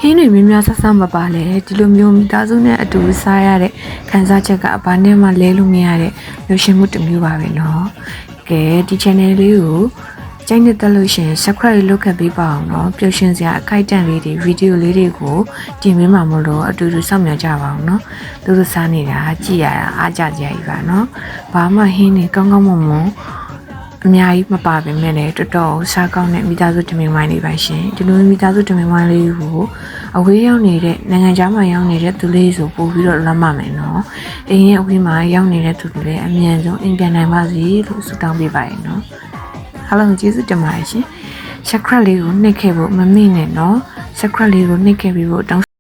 င်းတွေများများဆဆမပါလဲဒီလိုမျိုးမိသားစုနဲ့အတူစားရတဲ့ခံစားချက်ကဘာနဲ့မှလဲလို့မရတဲ့မျိုးရှင်မှုတစ်မျိုးပါပဲနော်ကဲဒီ channel လေးကိုကြိုက်နေတယ်လို့ရှင် subscribe လုပ်ခဲ့ပေးပါအောင်နော်ပျော်ရွှင်စရာအခိုက်အတန့်လေးတွေဗီဒီယိုလေးတွေကိုတင်ပေးမှာမလို့အတူတူစောင့်မျှော်ကြပါအောင်နော်သူတို့စားနေတာကြည့်ရတာအားကြကြကြီးပါနော်ဘာမှဟင်းနေကောင်းကောင်းမွန်မွန်အများကြီးမပါပေမဲ့လည်းတော်တော်စားကောင်းတဲ့မိသားစုတမင်ဝိုင်းလေးပါရှင်ဒီလိုမိသားစုတမင်ဝိုင်းလေးကိုအဝေးရောက်နေတဲ့နိုင်ငံခြားမှာရောက်နေတဲ့သူလေးဆိုပို့ပြီးတော့လမ်းမမယ်နော်အိမ်ရဲ့အဝေးမှာရောက်နေတဲ့သူတွေလည်းအမြန်ဆုံးအိမ်ပြန်နိုင်ပါစေလို့ဆုတောင်းပေးပါရနော်အားလုံးကျေးဇူးတင်ပါတယ်ရှင်ချက်ခရက်လေးကိုနှိပ်ခဲ့ဖို့မမေ့နဲ့နော်ချက်ခရက်လေးကိုနှိပ်ခဲ့ပြီးဖို့တောင်း